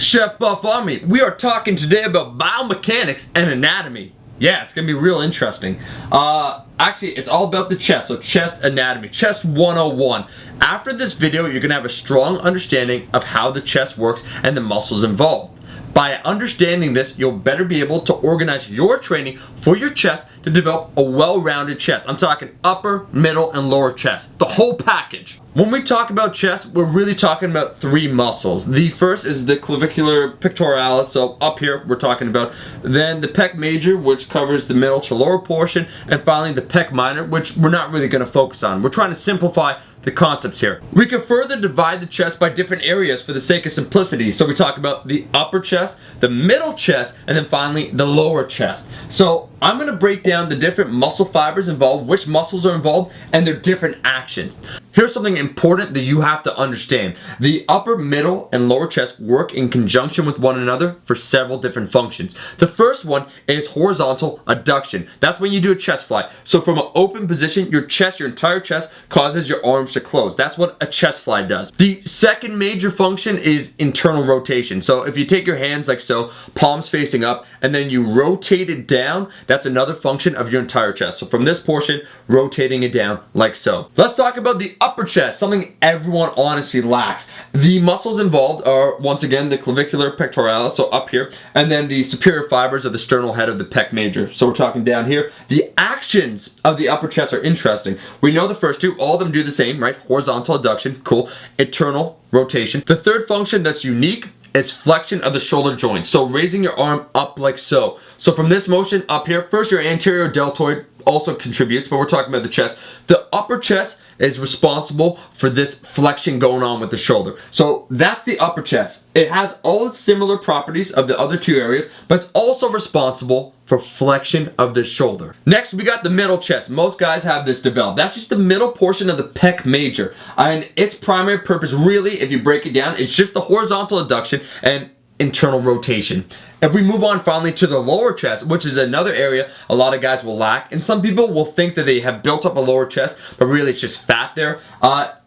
Chef Buff Army, we are talking today about biomechanics and anatomy. Yeah, it's gonna be real interesting. Actually, it's all about the chest, so chest anatomy, chest 101. After this video, you're gonna have a strong understanding of how the chest works and the muscles involved. By understanding this, you'll better be able to organize your training for your chest to develop a well-rounded chest. I'm talking upper, middle, and lower chest, the whole package. When we talk about chest, we're really talking about three muscles. The first is the clavicular pectoralis, so up here we're talking about. Then the pec major, which covers the middle to lower portion, and finally the pec minor, which we're not really going to focus on. We're trying to simplify the concepts here. We can further divide the chest by different areas for the sake of simplicity. So we talk about the upper chest, the middle chest, and then finally the lower chest. So I'm going to break down the different muscle fibers involved, which muscles are involved, and their different actions. Here's something important that you have to understand. The upper, middle, and lower chest work in conjunction with one another for several different functions. The first one is horizontal adduction. That's when you do a chest fly. So from an open position, your chest, your entire chest, causes your arms to close. That's what a chest fly does. The second major function is internal rotation. So if you take your hands like so, palms facing up, and then you rotate it down, that's another function of your entire chest. So from this portion, rotating it down like so. Let's talk about the upper chest, something everyone honestly lacks. The muscles involved are, once again, the clavicular pectoralis, so up here, and then the superior fibers of the sternal head of the pec major. So we're talking down here. The actions of the upper chest are interesting. We know the first two, all of them do the same, right? Horizontal adduction, cool. Internal rotation. The third function that's unique is flexion of the shoulder joint. So raising your arm up like so. So from this motion up here, first your anterior deltoid also contributes, but we're talking about the chest. The upper chest is responsible for this flexion going on with the shoulder. So that's the upper chest. It has all its similar properties of the other two areas, but it's also responsible for flexion of the shoulder. Next, we got the middle chest. Most guys have this developed. That's just the middle portion of the pec major. And its primary purpose, really, if you break it down, is just the horizontal adduction and internal rotation. If we move on finally to the lower chest, which is another area a lot of guys will lack, and some people will think that they have built up a lower chest, but really it's just fat there.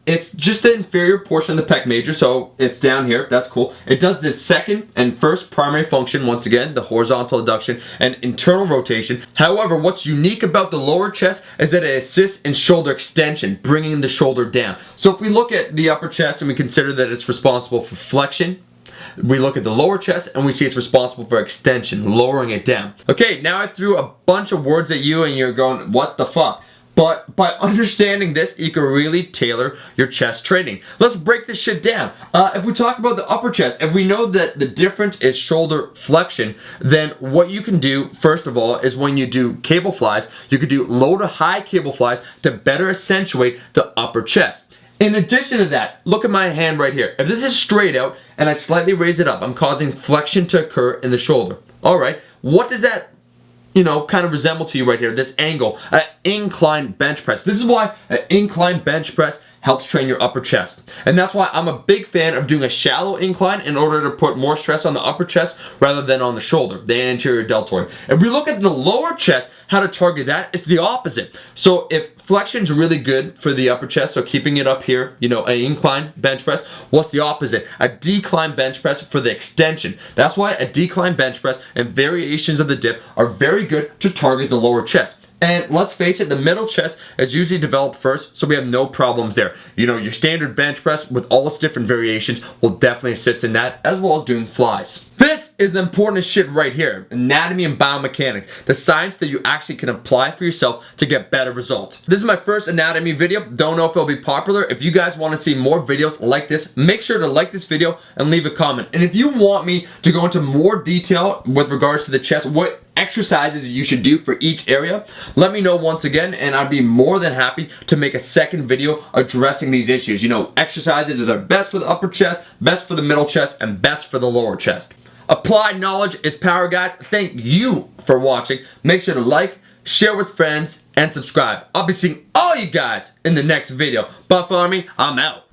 It's just the inferior portion of the pec major, so it's down here. That's cool. It does the second and first primary function, once again, the horizontal adduction and internal rotation. However, what's unique about the lower chest is that it assists in shoulder extension, bringing the shoulder down. So if we look at the upper chest and we consider that it's responsible for flexion, we look at the lower chest and we see it's responsible for extension, lowering it down. Okay, now I threw a bunch of words at you and you're going, what the fuck? But by understanding this, you can really tailor your chest training. Let's break this shit down. If we talk about the upper chest, if we know that the difference is shoulder flexion, then what you can do, first of all, is when you do cable flies, you could do low to high cable flies to better accentuate the upper chest. In addition to that, look at my hand right here. If this is straight out and I slightly raise it up, I'm causing flexion to occur in the shoulder. All right, what does that kind of resemble to you right here, this angle, an incline bench press. This is why an incline bench press helps train your upper chest. And that's why I'm a big fan of doing a shallow incline in order to put more stress on the upper chest rather than on the shoulder, the anterior deltoid. If we look at the lower chest, how to target that, it's the opposite. So if flexion's really good for the upper chest, so keeping it up here, an incline bench press, what's the opposite? A decline bench press for the extension. That's why a decline bench press and variations of the dip are very good to target the lower chest. And let's face it, the middle chest is usually developed first, so we have no problems there. Your standard bench press with all its different variations will definitely assist in that, as well as doing flies. This is the important shit right here, anatomy and biomechanics, the science that you actually can apply for yourself to get better results. This is my first anatomy video. Don't know if it'll be popular. If you guys want to see more videos like this, make sure to like this video and leave a comment. And if you want me to go into more detail with regards to the chest, what exercises you should do for each area, let me know once again, and I'd be more than happy to make a second video addressing these issues. Exercises that are best for the upper chest, best for the middle chest, and best for the lower chest. Applied knowledge is power, guys. Thank you for watching. Make sure to like, share with friends, and subscribe. I'll be seeing all you guys in the next video. Buff Army, I'm out.